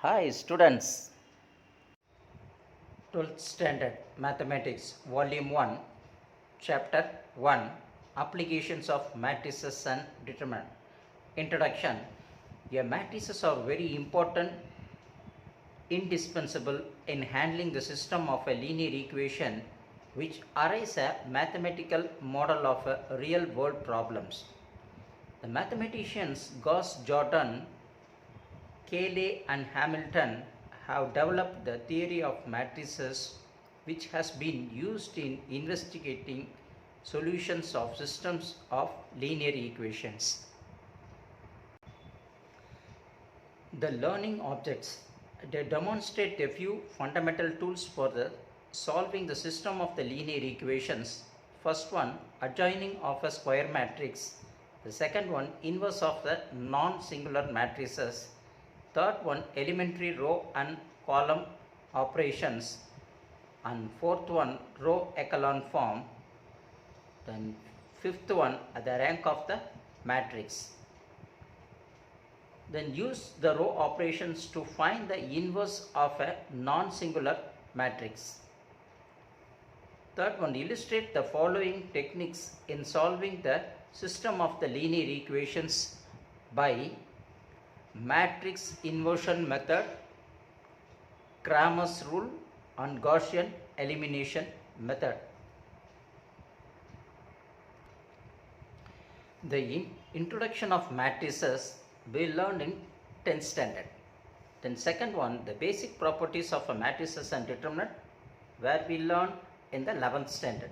Hi students, 12th Standard Mathematics Volume 1 Chapter 1 Applications of Matrices and Determinant. Introduction. Matrices are very important, indispensable in handling the system of a linear equation which arise a mathematical model of real world problems. The mathematicians Gauss Jordan, Cayley and Hamilton have developed the theory of matrices, which has been used in investigating solutions of systems of linear equations. The learning objects, they demonstrate a few fundamental tools for solving the system of the linear equations. First one, adjoining of a square matrix. The second one, inverse of the non-singular matrices. Third one, elementary row and column operations. And fourth one, row echelon form. Then fifth one, the rank of the matrix. Then use the row operations to find the inverse of a non-singular matrix. Third one, illustrate the following techniques in solving the system of the linear equations by matrix inversion method, Cramer's rule and Gaussian elimination method. The introduction of matrices we learned in 10th standard. Then second one, the basic properties of a matrices and determinant, where we learned in the 11th standard.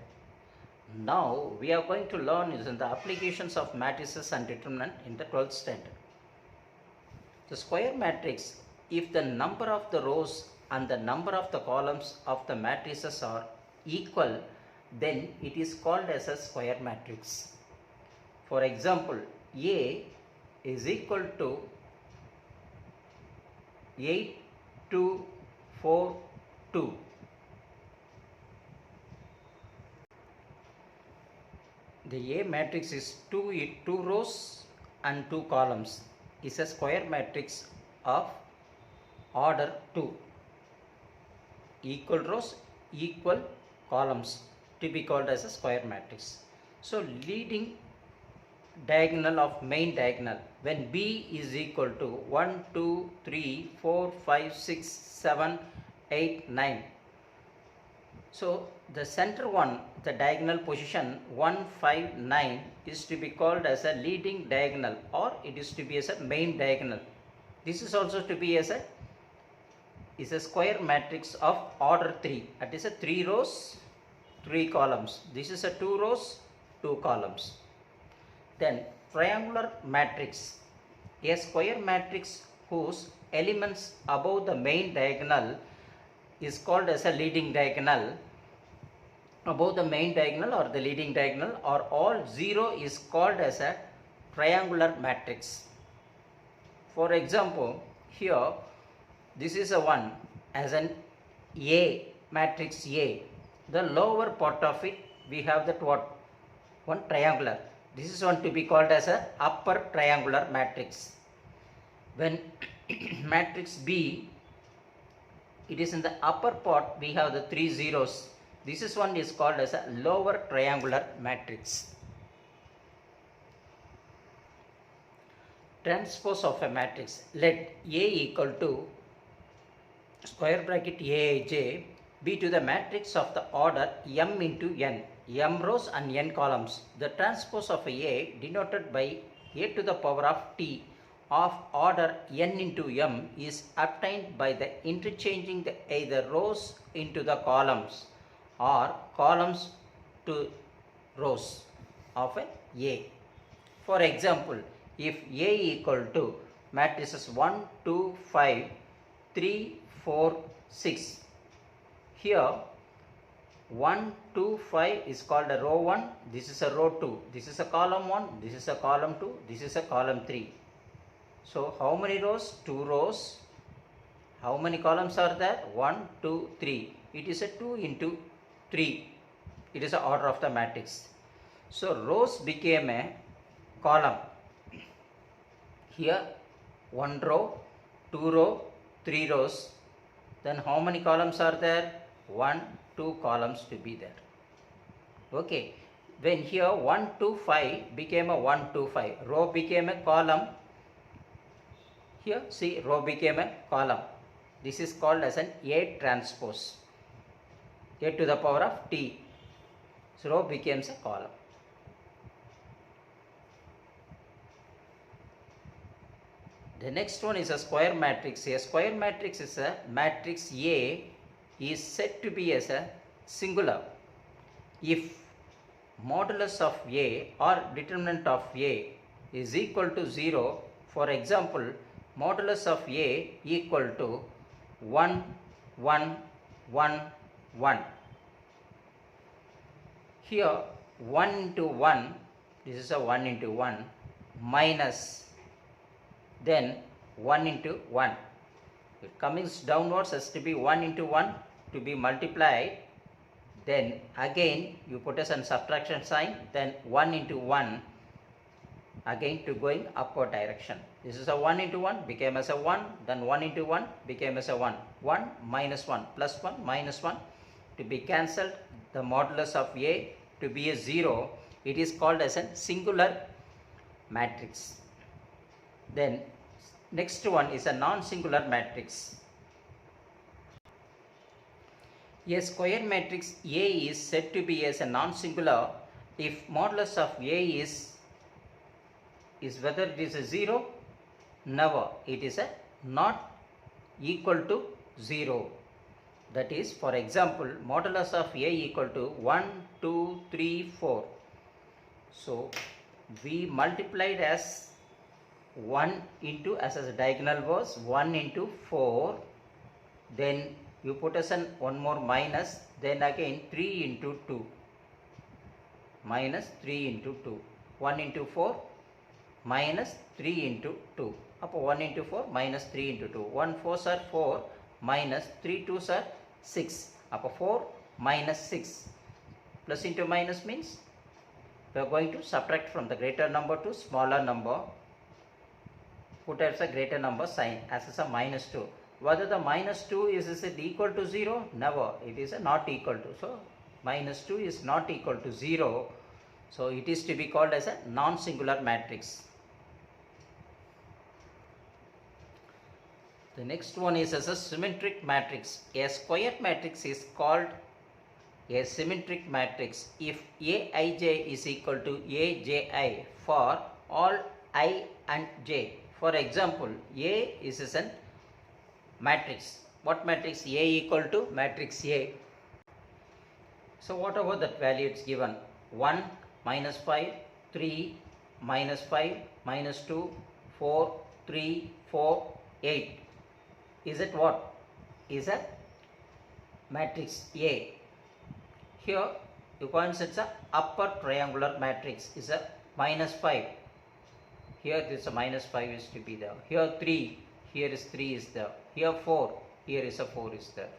Now we are going to learn is in the applications of matrices and determinant in the 12th standard. The square matrix, if the number of the rows and the number of the columns of the matrices are equal, then it is called as a square matrix. For example, A is equal to 8, 2, 4, 2. The A matrix is 2 rows and 2 columns. Is a square matrix of order 2. Equal rows, equal columns to be called as a square matrix. So leading diagonal of main diagonal, when B is equal to 1, 2, 3, 4, 5, 6, 7, 8, 9. So the center one, the diagonal position 1, 5, 9 is to be called as a leading diagonal, or it is to be as a main diagonal. This is also to be as a square matrix of order 3. That is a 3 rows, 3 columns. This is a 2 rows, 2 columns. Then triangular matrix, a square matrix whose elements above the main diagonal is called as a leading diagonal. Above the main diagonal or the leading diagonal or all 0 is called as a triangular matrix. For example, here this is a one as an A matrix A. The lower part of it we have that what? One triangular. This is one to be called as a upper triangular matrix. When matrix B, it is in the upper part we have the 3 zeros. This is one is called as a lower triangular matrix. Transpose of a matrix. Let A equal to square bracket Aij be to the matrix of the order m into n, m rows and n columns. The transpose of A denoted by a to the power of t of order n into m is obtained by the interchanging the either rows into the columns or columns to rows of A. For example, if A equal to matrices 1, 2, 5, 3, 4, 6. Here 1, 2, 5 is called a row 1, this is a row 2, this is a column 1, this is a column 2, this is a column 3. So how many rows? 2 rows. How many columns are there? 1, 2, 3. It is a 2 into 3. It is the order of the matrix. So rows became a column. Here 1 row, 2 row, 3 rows, then how many columns are there? 1, 2 columns to be there. Okay, when here 1, 2, 5 became a 1, 2, 5, row became a column. Here see, row became a column. This is called as an A transpose, A to the power of T. So row becomes a column. The next one is a square matrix. A square matrix is a matrix A is said to be as a singular if modulus of A or determinant of A is equal to 0. For example, modulus of A equal to 1, 1, 1, 1. Here 1 into 1, this is a 1 into 1, minus, then 1 into 1. It comes downwards has to be 1 into 1 to be multiplied. Then again you put as a subtraction sign, then 1 into 1 again to going upward direction. This is a 1 into 1 became as a 1, then 1 into 1 became as a 1. 1 minus 1 plus 1 minus 1 to be cancelled. The modulus of A to be a 0. It is called as a singular matrix. Then next one is a non-singular matrix. A square matrix A is said to be as a non-singular if modulus of A is whether it is a 0, never, it is a not equal to 0. That is, for example, modulus of A equal to 1, 2, 3, 4. So we multiplied as 1 into as a diagonal was 1 into 4, then you put as an one more minus, then again 3 into 2, minus 3 into 2, 1 into 4 minus 3 into 2, up 1 into 4 minus 3 into 2, 1 4s are 4 minus 3 2s are 6, up 4 minus 6, plus into minus means we are going to subtract from the greater number to smaller number, put as a greater number sign as a minus 2. Whether the minus 2 is it equal to 0? Never, it is a not equal to. So minus 2 is not equal to 0. So it is to be called as a non-singular matrix. The next one is as a symmetric matrix. A square matrix is called a symmetric matrix if Aij is equal to Aj for all I and j. For example, A is a matrix. What matrix? A equal to matrix A. So whatever that value it's given, 1, minus 5, 3, minus 5, minus 2, 4, 3, 4, 8. Is it what? Is a matrix A. Here you consider a upper triangular matrix is a minus 5. Here this a minus 5 is to be there. Here 3, here is 3 is there. Here 4, here is a 4 is there.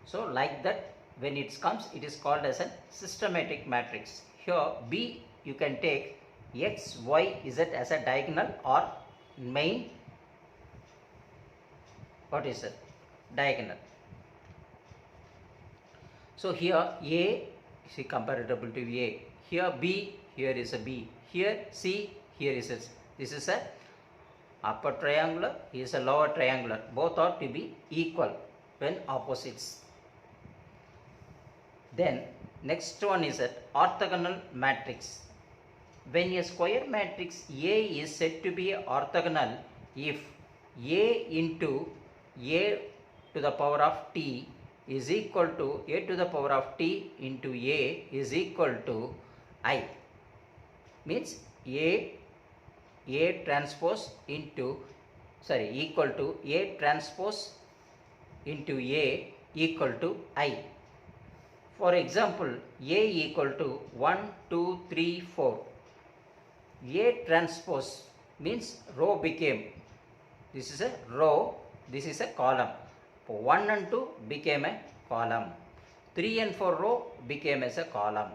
So like that, when it comes, it is called as a systematic matrix. Here B you can take X, Y, Z as a diagonal or main, what is it? Diagonal. So here A is comparable to A. Here B, here is a B. Here C, here is a, this is a upper triangular, here is a lower triangular. Both are to be equal when opposites. Then next one is an orthogonal matrix. When a square matrix A is said to be orthogonal if A into A to the power of T is equal to A to the power of T into A is equal to I. Means A transpose into, equal to A transpose into A equal to I. For example, A equal to 1, 2, 3, 4. A transpose means row became, this is a row, this is a column. 1 and 2 became a column. 3 and 4 row became as a column.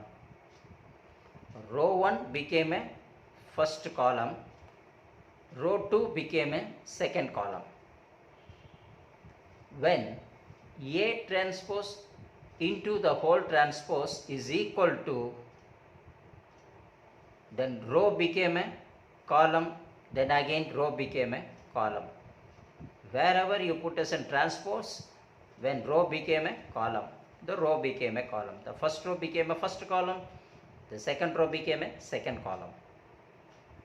Row 1 became a first column. Row 2 became a second column. when A transpose into the whole transpose is equal to, then row became a column, then again row became a column. Wherever you put as a transpose, when row became a column, the row became a column. The first row became a first column, the second row became a second column.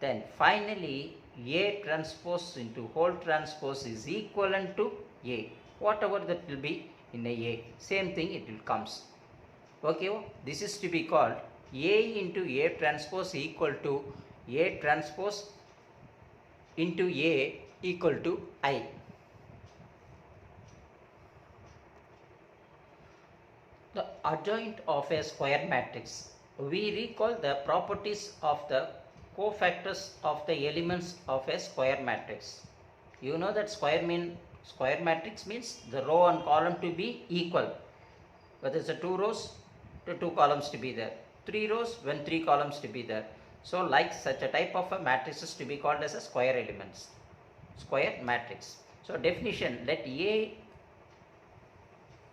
Then finally A transpose into whole transpose is equivalent to A. Whatever that will be in A, same thing it will comes. Okay, this is to be called A into A transpose equal to A transpose into A equal to I. The adjoint of a square matrix. We recall the properties of the cofactors of the elements of a square matrix. You know that square matrix means the row and column to be equal. Whether it's a 2 rows to 2 columns to be there, 3 rows when 3 columns to be there. So like such a type of a matrix is to be called as a square elements, square matrix. So definition, let A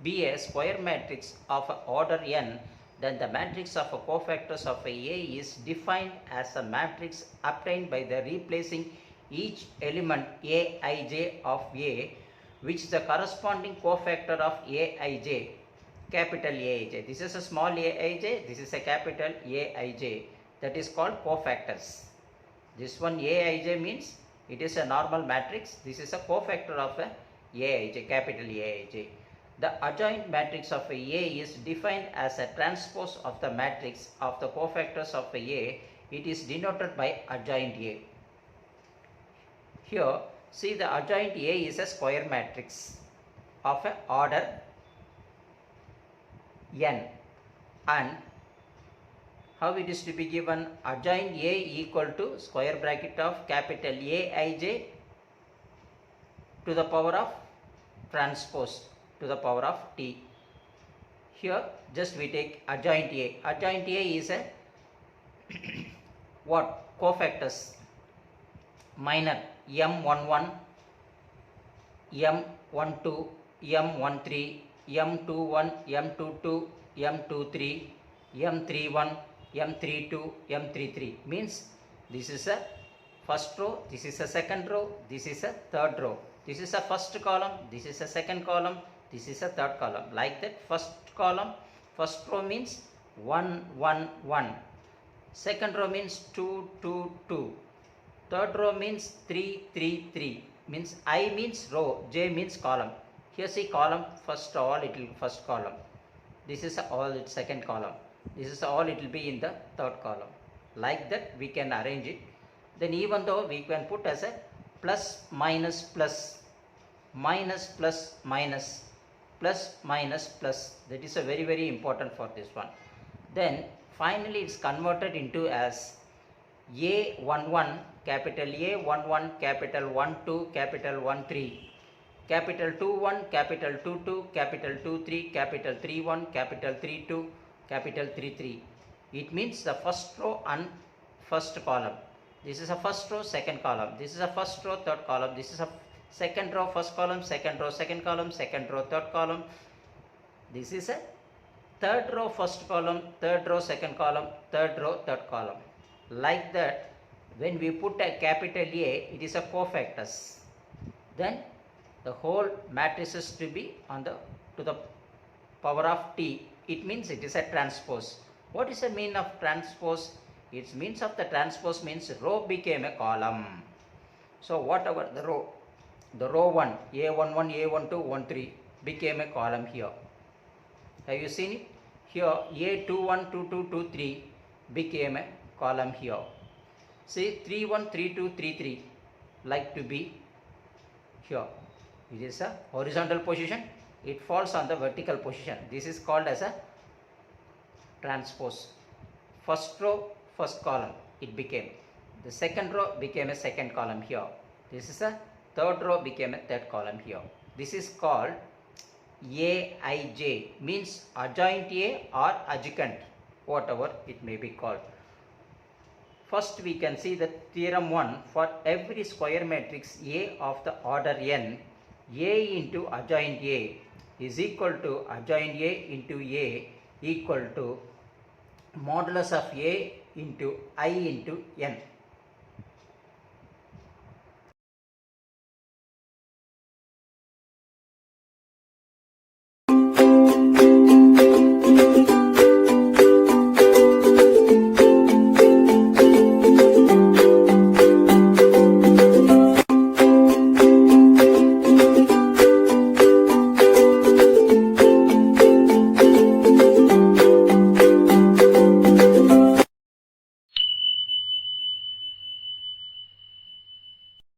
be a square matrix of order n, then the matrix of cofactors of A is defined as a matrix obtained by the replacing each element Aij of A, which is the corresponding cofactor of Aij, capital Aij. This is a small Aij, this is a capital Aij. That is called cofactors. This one Aij means it is a normal matrix. This is a cofactor of a Aij, capital Aij. The adjoint matrix of A is defined as a transpose of the matrix of the cofactors of A. It is denoted by adjoint A. Here, see, the adjoint A is a square matrix of a order n, and how it is to be given? Adjoint A equal to square bracket of capital Aij to the power of transpose to the power of t. Here just we take adjoint A. Adjoint A is a what? Cofactors minor m11, m12, m13, m21, m22, m23, m31, m32, m33. Means this is a first row, this is a second row, this is a third row. This is a first column, this is a second column, this is a third column. Like that, first column, first row means 1, 1, 1. Second row means 2, 2, 2. Third row means 3, 3, 3. Means I means row, J means column. Here see column, first all it will first column. This is all its second column. This is all it will be in the third column. Like that we can arrange it. Then even though we can put as a plus minus plus, minus plus minus, plus minus plus. That is a very very important for this one. Then finally it's converted into as A11, capital A11, capital 12, capital 13, capital 21, capital 22, capital 23, capital 31, capital 32, capital 33. It means the first row and first column. This is a first row, second column. This is a first row, third column. This is a second row, first column, second row, second column, second row, third column. This is a third row, first column, third row, second column, third row, third column. Like that, when we put a capital A, it is a cofactors. Then the whole matrices to be on the to the power of t. It means it is a transpose. What is the mean of transpose? Its means of the transpose means row became a column. So whatever the row 1, A11, A12, 13 became a column here. Have you seen it? Here A21, 22, 23 became a column here. See 31, 32, 33 like to be here. It is a horizontal position. It falls on the vertical position. This is called as a transpose. First row, first column it became. The second row became a second column here. This is a third row became a third column here. This is called Aij, means adjoint A or adjacent, whatever it may be called. First we can see the theorem 1. For every square matrix A of the order n, A into adjoint A is equal to adjoint A into A equal to modulus of A into I into N.